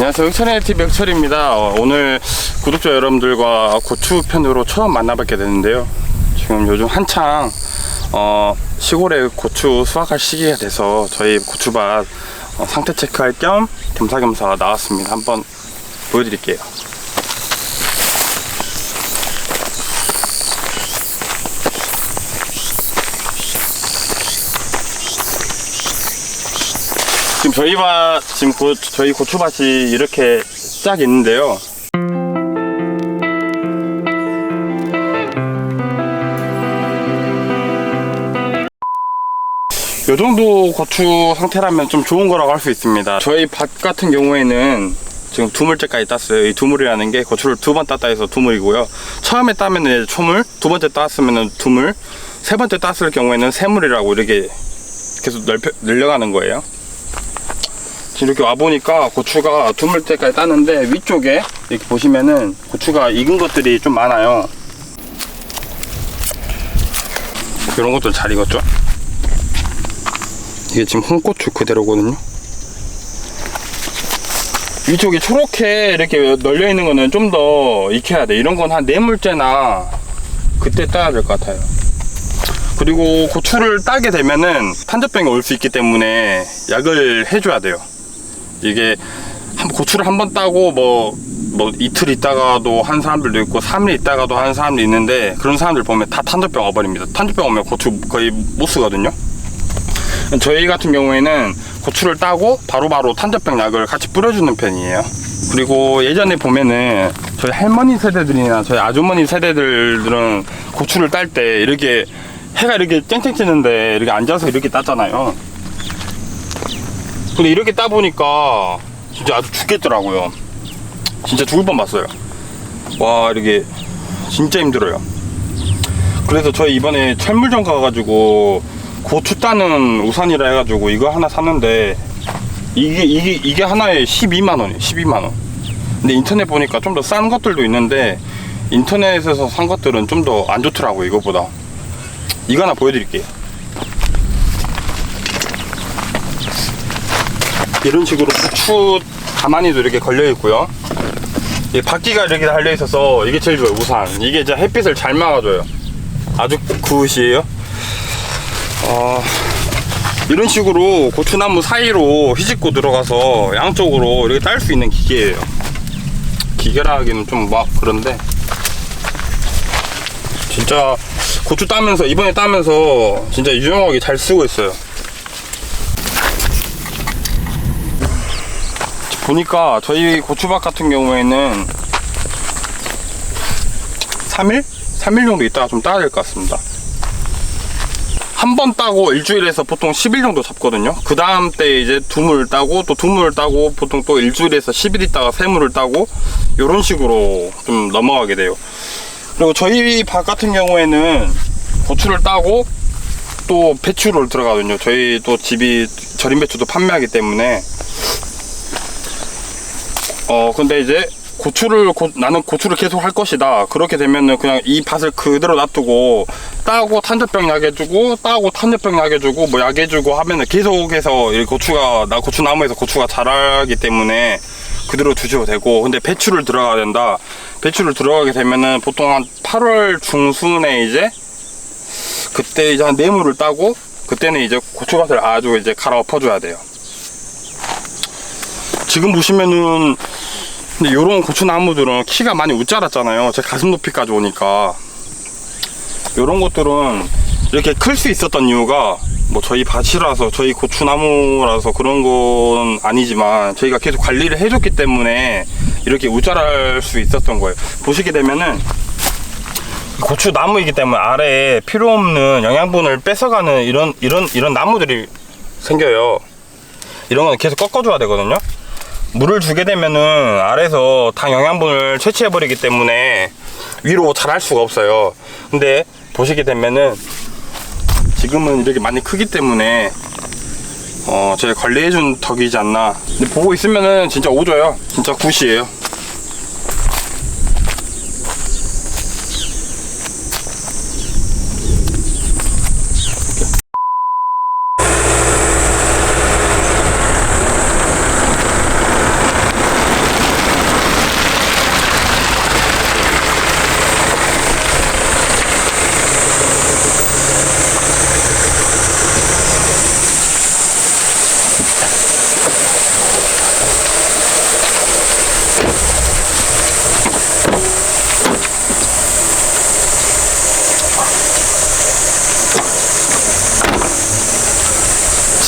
안녕하세요. 흑천의TV 흑철입니다. 오늘 구독자 여러분들과 고추 편으로 처음 만나뵙게 되는데요. 지금 요즘 한창 시골에 고추 수확할 시기가 돼서 저희 고추밭 상태 체크할 겸 겸사겸사 나왔습니다. 한번 보여드릴게요. 지금 저희 고추밭이 이렇게 쫙 있는데요. 요 정도 고추 상태라면 좀 좋은 거라고 할 수 있습니다. 저희 밭 같은 경우에는 지금 두물째까지 땄어요. 이 두물이라는 게 고추를 두 번 땄다 해서 두물이고요. 처음에 따면 초물, 두 번째 땄으면 두물, 세 번째 땄을 경우에는 세물이라고 이렇게 계속 늘려가는 거예요. 이렇게 와보니까 고추가 두물째까지 땄는데 위쪽에 이렇게 보시면은 고추가 익은 것들이 좀 많아요. 이런 것들 잘 익었죠? 이게 지금 홍고추 그대로거든요. 위쪽이 초록해 이렇게 널려 있는 거는 좀 더 익혀야 돼. 이런 건 한 4물째나 그때 따야 될 것 같아요. 그리고 고추를 따게 되면은 탄저병이 올 수 있기 때문에 약을 해줘야 돼요. 이게 고추를 한번 따고 뭐 이틀 있다가도 한 사람들도 있고 3일 있다가도 하는 사람도 있는데, 그런 사람들 보면 다 탄저병 와버립니다. 탄저병 오면 고추 거의 못 쓰거든요. 저희 같은 경우에는 고추를 따고 바로바로 탄저병 약을 같이 뿌려주는 편이에요. 그리고 예전에 보면은 저희 할머니 세대들이나 저희 아주머니 세대들은 고추를 딸 때 이렇게 해가 이렇게 쨍쨍 찌는데 이렇게 앉아서 이렇게 땄잖아요. 근데 이렇게 따보니까 진짜 아주 죽겠더라고요. 진짜 죽을 뻔 봤어요. 와, 이렇게 진짜 힘들어요. 그래서 저희 이번에 철물점 가가지고 고추 따는 우산이라 해가지고 이거 하나 샀는데 이게 하나에 12만원이에요. 12만원. 근데 인터넷 보니까 좀 더 싼 것들도 있는데 인터넷에서 산 것들은 좀 더 안 좋더라고요, 이거보다. 이거 하나 보여드릴게요. 이런 식으로 고추 가마니도 이렇게 걸려 있고요. 바퀴가 이렇게 달려 있어서 이게 제일 좋아요. 우산. 이게 진짜 햇빛을 잘 막아줘요. 아주 굿이에요. 이런 식으로 고추나무 사이로 휘집고 들어가서 양쪽으로 이렇게 딸 수 있는 기계예요. 기계라 하기는 좀 막 그런데 진짜 고추 따면서, 이번에 따면서 진짜 유용하게 잘 쓰고 있어요. 보니까 저희 고추밭 같은 경우에는 3일 정도 있다가 좀 따야 될 것 같습니다. 한 번 따고 일주일에서 보통 10일 정도 잡거든요. 그 다음 때 이제 두물 따고 또 두물 따고 보통 또 일주일에서 10일 있다가 세물을 따고 이런 식으로 좀 넘어가게 돼요. 그리고 저희 밭 같은 경우에는 고추를 따고 또 배추를 들어가거든요. 저희 또 집이 절임 배추도 판매하기 때문에. 근데 이제 나는 고추를 계속 할 것이다. 그렇게 되면은 그냥 이 밭을 그대로 놔두고 따고 탄저병 약 해주고 따고 탄저병 약 해주고 뭐 약 해주고 하면은 계속해서 이 고추나무에서 고추가 자라기 때문에 그대로 두셔도 되고. 근데 배추를 들어가야 된다. 배추를 들어가게 되면은 보통 한 8월 중순에 이제 그때 이제 한 4물을 따고 그때는 이제 고추밭을 아주 이제 갈아 엎어줘야 돼요. 지금 보시면은 근데 요런 고추나무들은 키가 많이 웃자랐잖아요. 제 가슴 높이까지 오니까. 요런 것들은 이렇게 클 수 있었던 이유가 뭐 저희 밭이라서, 저희 고추나무라서 그런 건 아니지만 저희가 계속 관리를 해줬기 때문에 이렇게 웃자랄 수 있었던 거예요. 보시게 되면은 고추나무이기 때문에 아래에 필요 없는 영양분을 뺏어가는 이런 나무들이 생겨요. 이런 건 계속 꺾어줘야 되거든요. 물을 주게 되면은 아래에서 다 영양분을 채취해버리기 때문에 위로 자랄 수가 없어요. 근데 보시게 되면은 지금은 이렇게 많이 크기 때문에 제가 관리해준 덕이지 않나. 근데 보고 있으면은 진짜 오줘요. 진짜 굿이에요.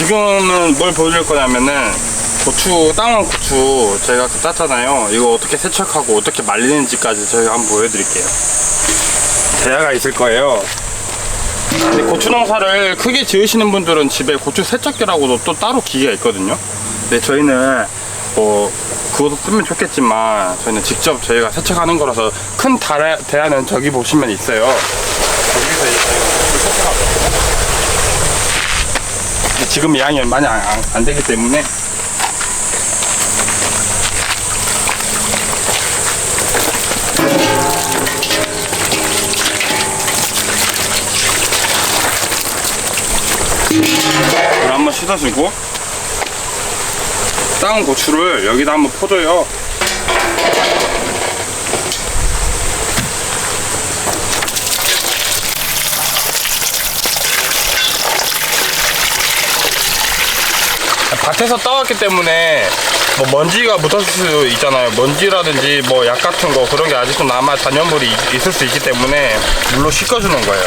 지금은 뭘 보여줄 거냐면은 고추, 다운 고추 제가 땄잖아요. 이거 어떻게 세척하고 어떻게 말리는지까지 저희가 한번 보여드릴게요. 대야가 있을 거예요. 근데 고추 농사를 크게 지으시는 분들은 집에 고추 세척기라고도 또 따로 기계가 있거든요. 근데 저희는 뭐 그것도 쓰면 좋겠지만 저희는 직접 저희가 세척하는 거라서 큰 대야는 저기 보시면 있어요. 거기서 이제 저희가 고추를 세척하거든요. 지금 양이 많이 안 되기 때문에 물 한번 씻어주고 다운 고추를 여기다 한번 퍼줘요. 밭에서 따왔기 때문에 뭐 먼지가 묻었을 수 있잖아요. 먼지라든지 뭐 약 같은 거 그런 게 아직도 남아 잔여물이 있을 수 있기 때문에 물로 씻어주는 거예요.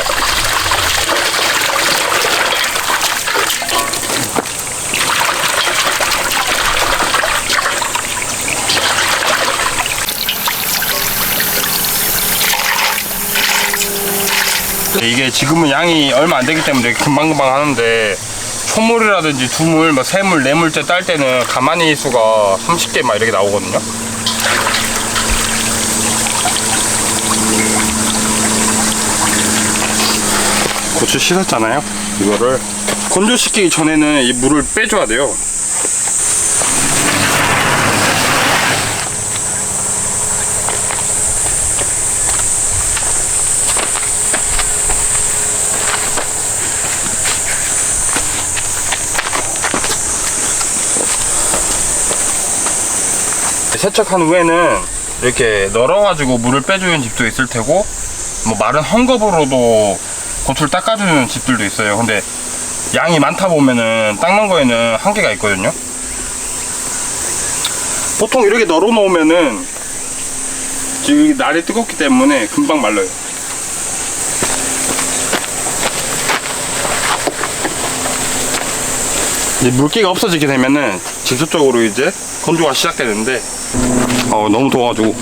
이게 지금은 양이 얼마 안 되기 때문에 금방금방 하는데 초물이라든지 두물, 뭐 세물, 네물째 딸 때는 가만히 수가 30개 막 이렇게 나오거든요. 고추 씻었잖아요. 이거를 건조시키기 전에는 이 물을 빼줘야 돼요. 세척한 후에는 이렇게 널어가지고 물을 빼주는 집도 있을 테고 뭐 마른 헝겊으로도 고추를 닦아주는 집들도 있어요. 근데 양이 많다 보면은 닦는 거에는 한계가 있거든요. 보통 이렇게 널어 놓으면은 지금 날이 뜨겁기 때문에 금방 말라요. 이제 물기가 없어지게 되면은 직접적으로 이제 건조가 시작되는데 너무 더워가지고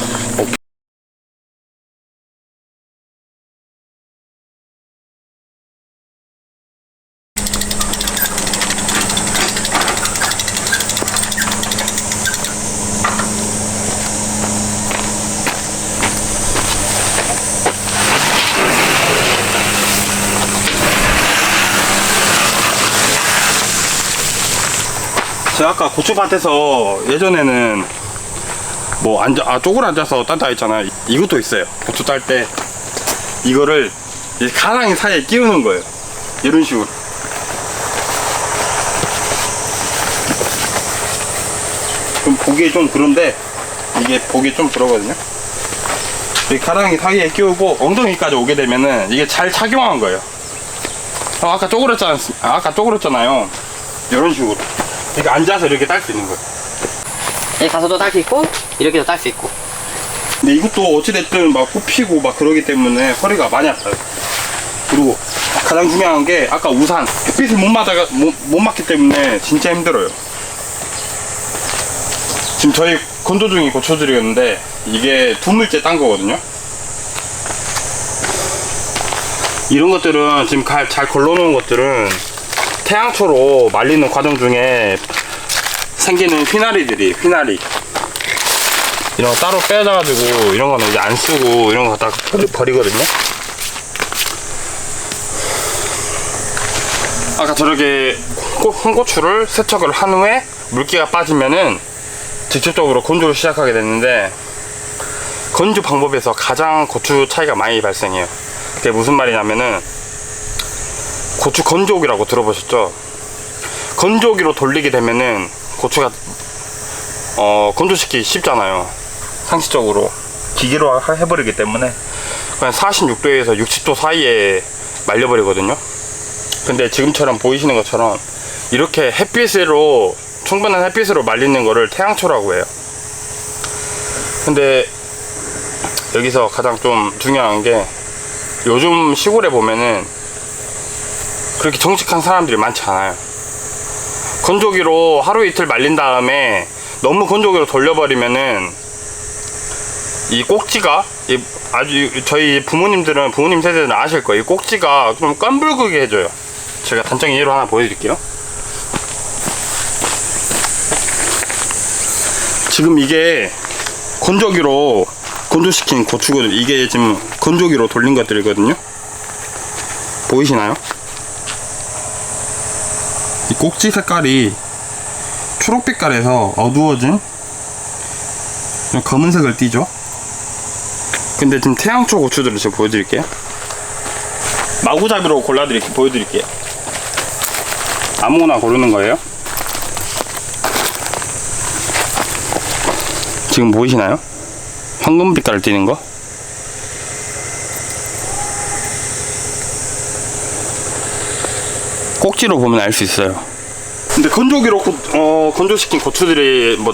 제가 아까 고추밭에서 예전에는 뭐 쪼그려 앉아서 딴다 했잖아요. 이것도 있어요. 고추 딸 때 이거를 가랑이 사이에 끼우는 거예요. 이런 식으로. 좀 보기에 좀 그런데 이게 보기에 좀 그러거든요. 이 가랑이 사이에 끼우고 엉덩이까지 오게 되면은 이게 잘 착용한 거예요. 아까 쪼그렸잖아요. 이런 식으로 이렇게 앉아서 이렇게 딸 수 있는 거예요. 여기 가서도 딸 수 있고 이렇게도 딸 수 있고. 근데 이것도 어찌됐든 막 굽히고 막 그러기 때문에 허리가 많이 아파요. 그리고 가장 중요한 게 아까 우산 햇빛을 못 맞기 때문에 진짜 힘들어요. 지금 저희 건조 중인 고추들이었는데 이게 두물째 딴 거거든요. 이런 것들은 지금 잘 걸러놓은 것들은 태양초로 말리는 과정 중에 생기는 휘나리 이런 거 따로 빼가지고 이런 거는 이제 안 쓰고 이런 거 다 버리거든요. 아까 저렇게 홍고추를 세척을 한 후에 물기가 빠지면은 직접적으로 건조를 시작하게 됐는데 건조 방법에서 가장 고추 차이가 많이 발생해요. 그게 무슨 말이냐면은 고추 건조기라고 들어보셨죠? 건조기로 돌리게 되면은 고추가 건조시키기 쉽잖아요. 상식적으로 기계로 해버리기 때문에 그냥 46도에서 60도 사이에 말려버리거든요. 근데 지금처럼 보이시는 것처럼 이렇게 충분한 햇빛으로 말리는 거를 태양초라고 해요. 근데 여기서 가장 좀 중요한 게 요즘 시골에 보면은 그렇게 정직한 사람들이 많지 않아요. 건조기로 하루 이틀 말린 다음에 너무 건조기로 돌려버리면은 이 꼭지가 아주 저희 부모님 세대들은 아실 거예요. 이 꼭지가 좀 깜불그게 해줘요. 제가 단정 예로 하나 보여드릴게요. 지금 이게 건조기로 건조시킨 고추거든요. 이게 지금 건조기로 돌린 것들이거든요. 보이시나요? 이 꼭지 색깔이 초록빛깔에서 어두워진 검은색을 띠죠. 근데 지금 태양초 고추들을 제가 보여드릴게요. 마구잡이로 보여드릴게요. 아무거나 고르는 거예요. 지금 보이시나요? 황금빛깔을 띠는 거. 꼭지로 보면 알 수 있어요. 근데 건조기로 건조시킨 고추들이 뭐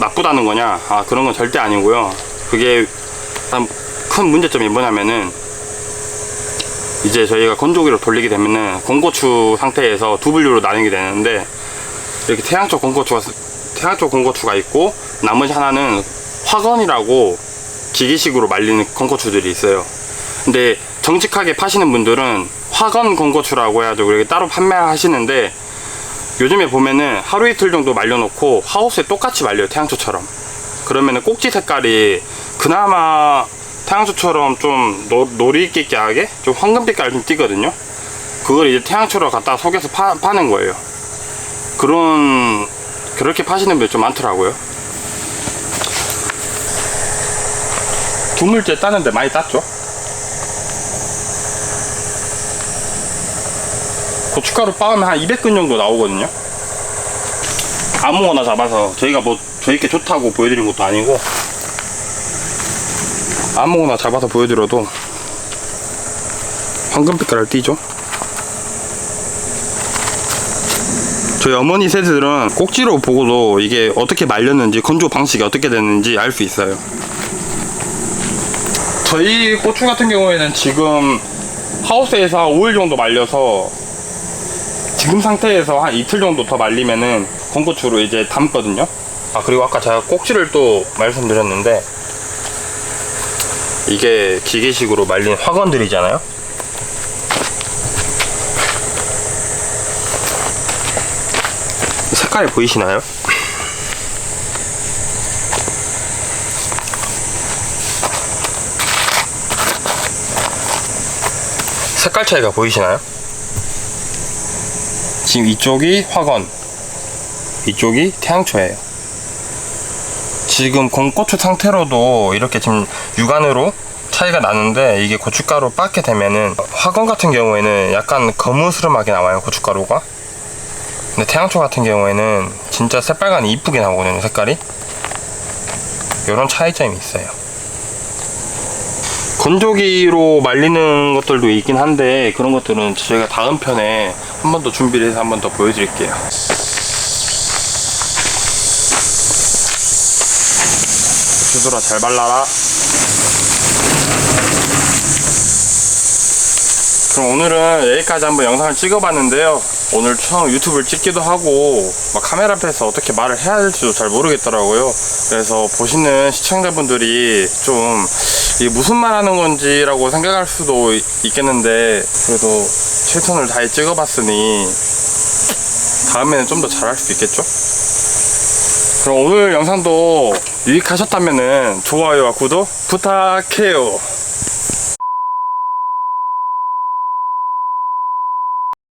나쁘다는 거냐? 아, 그런 건 절대 아니고요. 그게 큰 문제점이 뭐냐면은 이제 저희가 건조기로 돌리게 되면은 공고추 상태에서 두 분류로 나뉘게 되는데, 이렇게 태양초 공고추가 있고 나머지 하나는 화건이라고 기계식으로 말리는 건고추들이 있어요. 근데 정직하게 파시는 분들은 화건 건고추라고 해가지고 이렇게 따로 판매하시는데, 요즘에 보면은 하루 이틀 정도 말려놓고 하우스에 똑같이 말려요. 태양초처럼. 그러면은 꼭지 색깔이 그나마 태양초처럼 좀 노리끼끼하게 좀 황금빛깔 좀 띄거든요. 그걸 이제 태양초로 갖다가 속에서 파는 거예요. 그렇게 파시는 분들 좀 많더라고요. 두물째 따는데 많이 땄죠. 고춧가루 빻으면 한 200근 정도 나오거든요. 아무거나 잡아서 저희가 뭐 저희께 좋다고 보여드린 것도 아니고, 아무거나 잡아서 보여드려도 황금빛깔을 띠죠. 저희 어머니 세대들은 꼭지로 보고도 이게 어떻게 말렸는지, 건조 방식이 어떻게 됐는지 알 수 있어요. 저희 고추 같은 경우에는 지금 하우스에서 한 5일 정도 말려서 지금 상태에서 한 이틀 정도 더 말리면은 건고추로 이제 담거든요. 아, 그리고 아까 제가 꼭지를 또 말씀드렸는데, 이게 기계식으로 말린 화건들이잖아요. 색깔이 보이시나요? 색깔 차이가 보이시나요? 지금 이쪽이 화건, 이쪽이 태양초예요. 지금 공고추 상태로도 이렇게 지금 육안으로 차이가 나는데, 이게 고춧가루 빻게 되면은 화건 같은 경우에는 약간 거무스름하게 나와요, 고춧가루가. 근데 태양초 같은 경우에는 진짜 새빨간이 이쁘게 나오거든요, 색깔이. 이런 차이점이 있어요. 건조기로 말리는 것들도 있긴 한데, 그런 것들은 저희가 다음 편에 한 번 더 준비를 해서 한 번 더 보여드릴게요. 주소라 잘 발라라. 그럼 오늘은 여기까지 한번 영상을 찍어봤는데요. 오늘 처음 유튜브를 찍기도 하고 막 카메라 앞에서 어떻게 말을 해야 할지도 잘 모르겠더라고요. 그래서 보시는 시청자분들이 좀 이게 무슨 말 하는 건지 라고 생각할 수도 있겠는데, 그래도 최선을 다해 찍어봤으니 다음에는 좀 더 잘할 수 있겠죠? 그럼 오늘 영상도 유익하셨다면 좋아요와 구독 부탁해요.